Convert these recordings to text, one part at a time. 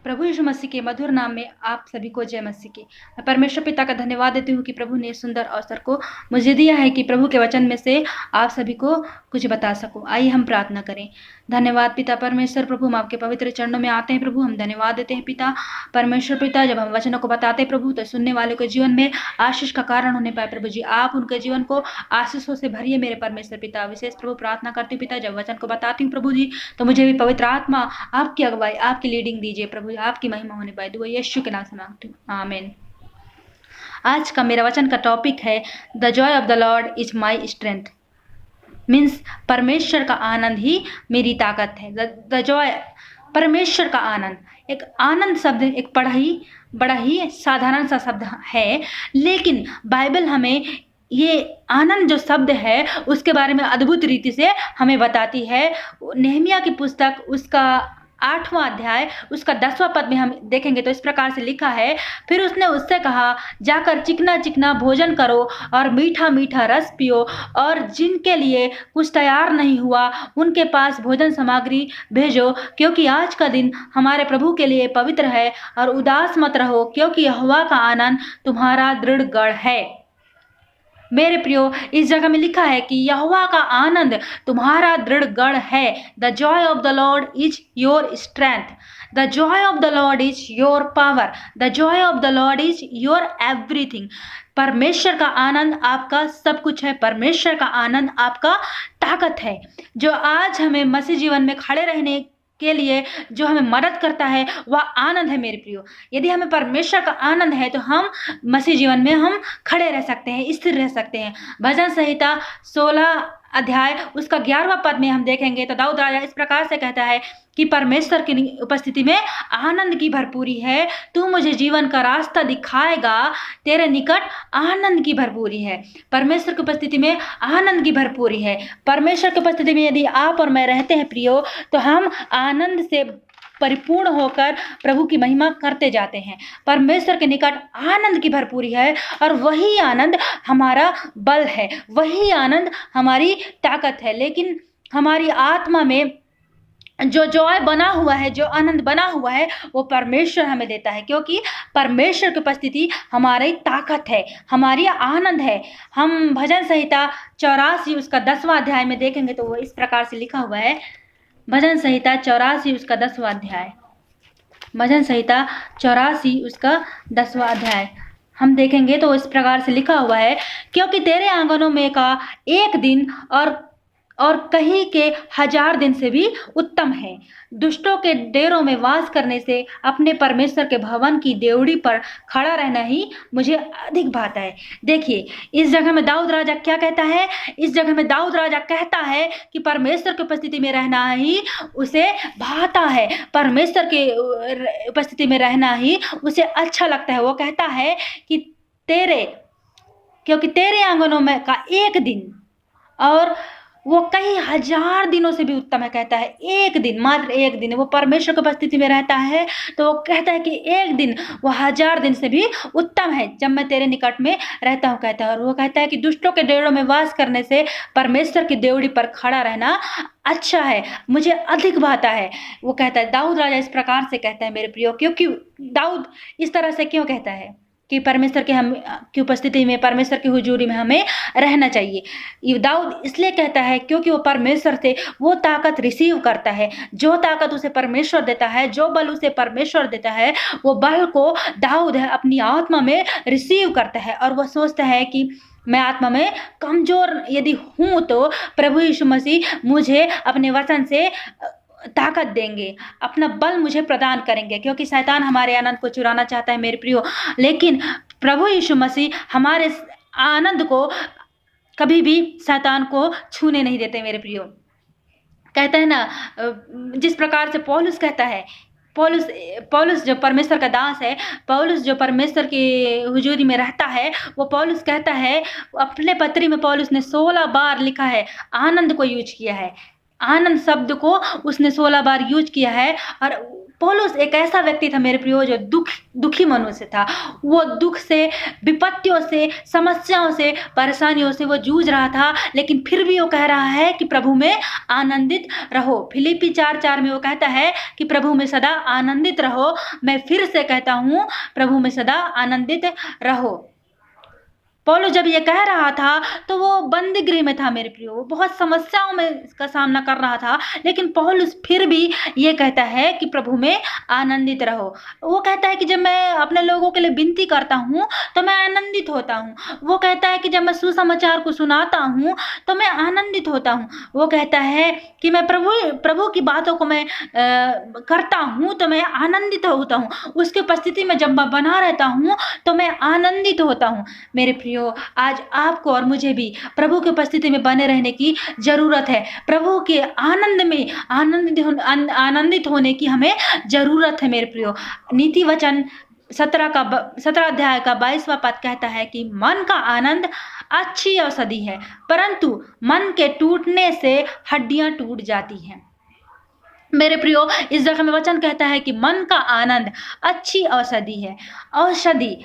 प्रभु यीशु मसीह के मधुर नाम में आप सभी को जय मसीह की। मैं परमेश्वर पिता का धन्यवाद देती हूँ कि प्रभु ने सुंदर अवसर को मुझे दिया है कि प्रभु के वचन में से आप सभी को कुछ बता सकूं। आइए हम प्रार्थना करें। धन्यवाद पिता परमेश्वर, प्रभु हम आपके पवित्र चरणों में आते हैं। प्रभु हम धन्यवाद देते हैं पिता परमेश्वर पिता, जब हम वचनों को बताते हैं प्रभु तो सुनने वालों के जीवन में आशीष का कारण होने पाए। प्रभु जी आप उनके जीवन को आशीषों से भरिए मेरे परमेश्वर पिता। विशेष प्रभु प्रार्थना करती हूँ पिता, जब वचन को बताती हूँ प्रभु जी तो मुझे भी पवित्र आत्मा आपकी अगुवाई आपकी लीडिंग दीजिए। प्रभु आपकी महिमा होने पाए। दुआ यीशु के नाम से मांगती हूँ, आमीन। आज का मेरा वचन का टॉपिक है the Joy of the Lord is my strength. Means परमेश्वर का आनंद ही मेरी ताकत है। द जॉय, परमेश्वर का आनंद। एक आनंद शब्द एक बड़ा ही साधारण सा शब्द है, लेकिन बाइबल हमें ये आनंद जो शब्द है उसके बारे में अद्भुत रीति से हमें बताती है। नेहमिया की पुस्तक उसका 8वां अध्याय उसका 10वां पद में हम देखेंगे तो इस प्रकार से लिखा है, फिर उसने उससे कहा, जाकर चिकना चिकना भोजन करो और मीठा मीठा रस पियो, और जिनके लिए कुछ तैयार नहीं हुआ उनके पास भोजन सामग्री भेजो, क्योंकि आज का दिन हमारे प्रभु के लिए पवित्र है। और उदास मत रहो, क्योंकि यहोवा का आनंद तुम्हारा दृढ़ गढ़ है। मेरे प्रियो, इस जगह में लिखा है कि यहोवा का आनंद तुम्हारा दृढ़ गढ़ है। The Joy of the Lord is your strength. The Joy of the Lord is your power. The Joy of the Lord is your everything. परमेश्वर का आनंद आपका सब कुछ है। परमेश्वर का आनंद आपका ताकत है, जो आज हमें मसीह जीवन में खड़े रहने के लिए जो हमें मदद करता है वह आनंद है। मेरे प्रियो, यदि हमें परमेश्वर का आनंद है तो हम मसीह जीवन में हम खड़े रह सकते हैं, स्थिर रह सकते हैं। भजन संहिता 16 अध्याय उसका 11वां पद में हम देखेंगे तो दाऊद राजा इस प्रकार से कहता है कि परमेश्वर की उपस्थिति में आनंद की भरपूरी है। तू मुझे जीवन का रास्ता दिखाएगा, तेरे निकट आनंद की भरपूरी है। परमेश्वर की उपस्थिति में आनंद की भरपूरी है। परमेश्वर की उपस्थिति में यदि आप और मैं रहते हैं प्रियो, तो हम आनंद से परिपूर्ण होकर प्रभु की महिमा करते जाते हैं। परमेश्वर के निकट आनंद की भरपूरी है, और वही आनंद हमारा बल है, वही आनंद हमारी ताकत है। लेकिन हमारी आत्मा में जो जॉय बना हुआ है, जो आनंद बना हुआ है, वो परमेश्वर हमें देता है, क्योंकि परमेश्वर की उपस्थिति हमारी ताकत है, हमारी आनंद है। हम भजन संहिता 84 उसका 10वां अध्याय में देखेंगे तो वो इस प्रकार से लिखा हुआ है। भजन संहिता 84 उसका 10वां अध्याय। भजन संहिता 84 उसका 10वां अध्याय हम देखेंगे तो इस प्रकार से लिखा हुआ है, क्योंकि तेरे आंगनों में का एक दिन और कहीं के 1000 दिन से भी उत्तम है। दुष्टों के डेरों में वास करने से अपने परमेश्वर के भवन की देवड़ी पर खड़ा रहना ही मुझे अधिक भाता है। देखिए, इस जगह में दाऊद राजा क्या कहता है? इस जगह में दाऊद राजा कहता है कि परमेश्वर की उपस्थिति में रहना ही उसे भाता है, परमेश्वर के उपस्थिति में रहना ही उसे अच्छा लगता है। वो कहता है कि क्योंकि तेरे आंगनों में का एक दिन और वो कई 1000 दिनों से भी उत्तम है। कहता है एक दिन, मात्र एक दिन वो परमेश्वर की उपस्थिति में रहता है, तो वो कहता है कि एक दिन वो 1000 दिन से भी उत्तम है जब मैं तेरे निकट में रहता हूँ, कहता है। और वो कहता है कि दुष्टों के डेरों में वास करने से परमेश्वर की देवड़ी पर खड़ा रहना अच्छा है, मुझे अधिक भाता है। वो कहता है, दाऊद राजा इस प्रकार से कहता है मेरे प्रियो। क्योंकि दाऊद इस तरह से क्यों कहता है कि परमेश्वर के हम की उपस्थिति में, परमेश्वर की हुजूरी में हमें रहना चाहिए? ये दाऊद इसलिए कहता है क्योंकि वो परमेश्वर से वो ताकत रिसीव करता है, जो ताकत उसे परमेश्वर देता है, जो बल उसे परमेश्वर देता है, वो बल को दाऊद है अपनी आत्मा में रिसीव करता है। और वह सोचता है कि मैं आत्मा में कमजोर यदि हूँ तो प्रभु यीशु मसीह मुझे अपने वचन से ताकत देंगे, अपना बल मुझे प्रदान करेंगे, क्योंकि शैतान हमारे आनंद को चुराना चाहता है मेरे प्रियो। लेकिन प्रभु यीशु मसीह हमारे आनंद को कभी भी शैतान को छूने नहीं देते मेरे प्रियो। कहता है ना, जिस प्रकार से पौलुस कहता है, पौलुस जो परमेश्वर का दास है, पौलुस जो परमेश्वर की हुजूरी में रहता है, वो पौलुस कहता है, अपने पत्री में पौलुस ने 16 बार लिखा है, आनंद को यूज किया है। आनंद शब्द को उसने 16 बार यूज किया है। और पौलुस एक ऐसा व्यक्ति था मेरे प्रियो जो दुखी मनुष्य था। वो दुख से, विपत्तियों से, समस्याओं से, परेशानियों से वो जूझ रहा था, लेकिन फिर भी वो कह रहा है कि प्रभु में आनंदित रहो। फिलिप्पी 4:4 में वो कहता है कि प्रभु में सदा आनंदित रहो। मैं फिर से कहता हूँ, प्रभु में सदा आनंदित रहो। पौलुस जब ये कह रहा था तो वो बंदी गृह में था मेरे प्रियो, बहुत समस्याओं में इसका सामना कर रहा था, लेकिन पौलुस फिर भी ये कहता है कि प्रभु में आनंदित रहो। वो कहता है कि जब मैं अपने लोगों के लिए विनती करता हूँ तो मैं आनंदित होता हूँ। वो कहता है कि जब मैं सुसमाचार को सुनाता हूँ तो मैं आनंदित होता हूँ। वो कहता है कि मैं प्रभु की बातों को मैं करता हूँ तो मैं आनंदित होता हूँ। उसकी उपस्थिति में जब मैं बना रहता हूँ तो मैं आनंदित होता हूँ। मेरे प्रियो, आज आपको और मुझे भी प्रभु की उपस्थिति में बने रहने की जरूरत है। प्रभु के आनंद में आनंदित होने की हमें जरूरत है मेरे प्रियो। नीति वचन 17 अध्याय का 22वां पद कहता है कि मन का आनंद अच्छी औषधि है, परंतु मन के टूटने से हड्डियां टूट जाती हैं। मेरे प्रियो, इस जगह में वचन कहता है कि मन का आनंद अच्छी औषधि है। औषधि,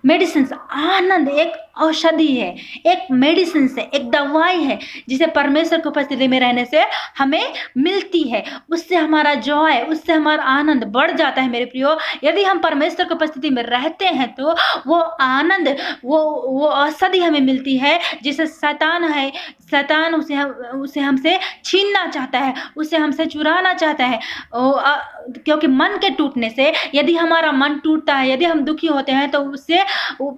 मेडिसिन, आनंद एक औषधि है, एक मेडिसिन है, एक दवाई है जिसे परमेश्वर की उपस्थिति में रहने से हमें मिलती है। उससे हमारा जॉय, उससे हमारा आनंद बढ़ जाता है मेरे प्रियो। यदि हम परमेश्वर की उपस्थिति में रहते हैं तो वो आनंद, वो औषधि हमें मिलती है जिसे शैतान उसे हमसे छीनना चाहता है, उसे हमसे चुराना चाहता है। क्योंकि मन के टूटने से, यदि हमारा मन टूटता है, यदि हम दुखी होते हैं तो उससे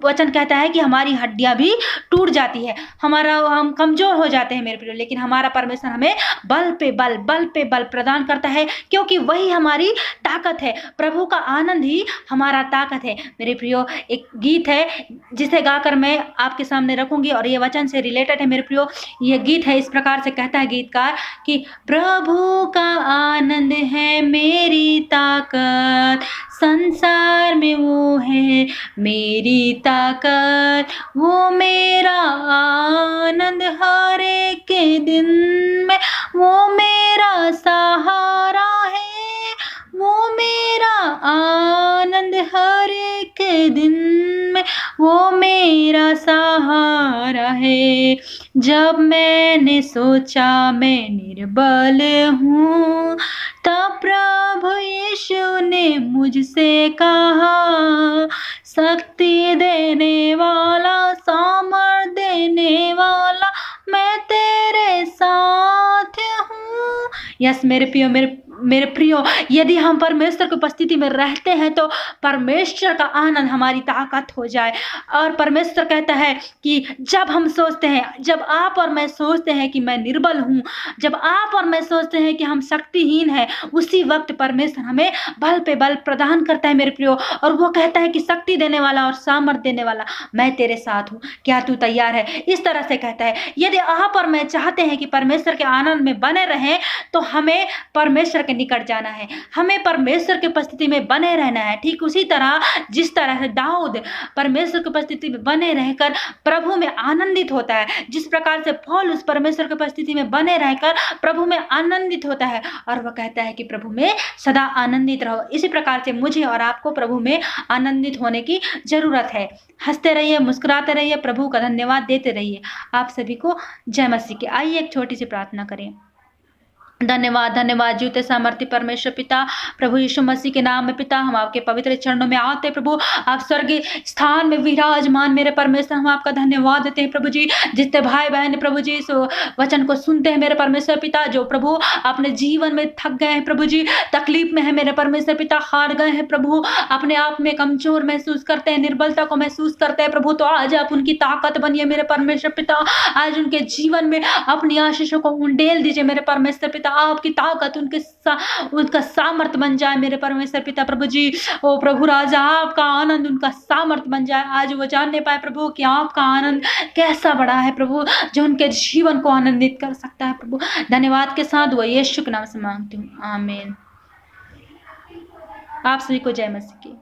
वचन कहता है कि हमारी हड्डियां भी टूट जाती है, हम कमजोर हो जाते हैं मेरे प्रियो। लेकिन हमारा परमेश्वर हमें बल पे बल प्रदान करता है, क्योंकि वही हमारी ताकत है। प्रभु का आनंद ही हमारा ताकत है मेरे प्रियो। एक गीत है जिसे गाकर मैं आपके सामने रखूंगी और ये वचन से रिलेटेड है मेरे प्रियो। ये गीत है, इस प्रकार से कहता है गीतकार कि प्रभु का आनंद है मेरी ताकत, संसार में वो है मेरी ताकत, वो मेरा आनंद हर एक के दिन में, वो मेरा सहारा है, वो मेरा आनंद हर एक के दिन में, वो मेरा सहारा है। जब मैंने सोचा मैं निर्बल हूँ, तब प्रभु यीशु ने मुझसे कहा, शक्ति देने वाला, सामर्थ देने वाला, मैं तेरे साथ हूँ। यस मेरे प्रियो, यदि हम परमेश्वर की उपस्थिति में रहते हैं तो परमेश्वर का आनंद हमारी ताकत हो जाए। और परमेश्वर कहता है कि जब हम सोचते हैं, जब आप और मैं सोचते हैं कि मैं निर्बल हूँ, जब आप और मैं सोचते हैं कि हम शक्तिहीन हैं, उसी वक्त परमेश्वर हमें बल पे बल प्रदान करता है मेरे प्रियो। और वो कहता है कि शक्ति देने वाला और सामर्थ देने वाला, मैं तेरे साथ हूँ, क्या तू तैयार है? इस तरह से कहता है। यदि आप और मैं चाहते हैं कि परमेश्वर के आनंद में बने रहें तो हमें परमेश्वर के निकट जाना है, हमें परमेश्वर की उपस्थिति में बने रहना है। ठीक उसी तरह जिस तरह से दाऊद परमेश्वर की उपस्थिति में बने रहकर प्रभु में आनंदित होता है, जिस प्रकार से पौलुस परमेश्वर की उपस्थिति में बने रहकर प्रभु में आनंदित होता है, और वह कहता है कि प्रभु में सदा आनंदित रहो। इसी प्रकार से मुझे और आपको प्रभु में आनंदित होने की जरूरत है। हंसते रहिए, मुस्कुराते रहिए, प्रभु का धन्यवाद देते रहिए। आप सभी को जय मसीह की। आइए एक छोटी सी प्रार्थना करें। धन्यवाद जीवते सामर्थ्य परमेश्वर पिता, प्रभु यीशु मसीह के नाम में पिता, हम आपके पवित्र चरणों में आते प्रभु। आप स्वर्गीय स्थान में विराजमान मेरे परमेश्वर, हम आपका धन्यवाद देते हैं प्रभु जी। जितने भाई बहन प्रभु जी इस वचन को सुनते हैं मेरे परमेश्वर पिता, जो प्रभु अपने जीवन में थक गए हैं प्रभु जी, तकलीफ में है मेरे परमेश्वर पिता, हार गए हैं प्रभु, अपने आप में कमजोर महसूस करते हैं, निर्बलता को महसूस करते हैं प्रभु, तो आज आप उनकी ताकत बनिए मेरे परमेश्वर पिता। आज उनके जीवन में अपनी आशीषों को उंडेल दीजिए मेरे परमेश्वर पिता। आपकी ताकत उनका सामर्थ बन जाए मेरे परमेश्वर पिता प्रभु जी। ओ प्रभु राजा, आपका आनंद उनका सामर्थ बन जाए। आज वो जानने पाए प्रभु कि आपका आनंद कैसा बड़ा है प्रभु, जो उनके जीवन को आनंदित कर सकता है प्रभु। धन्यवाद के साथ वो यीशु के नाम से मांगती हूँ, आमीन। आप सभी को जय मसीह की।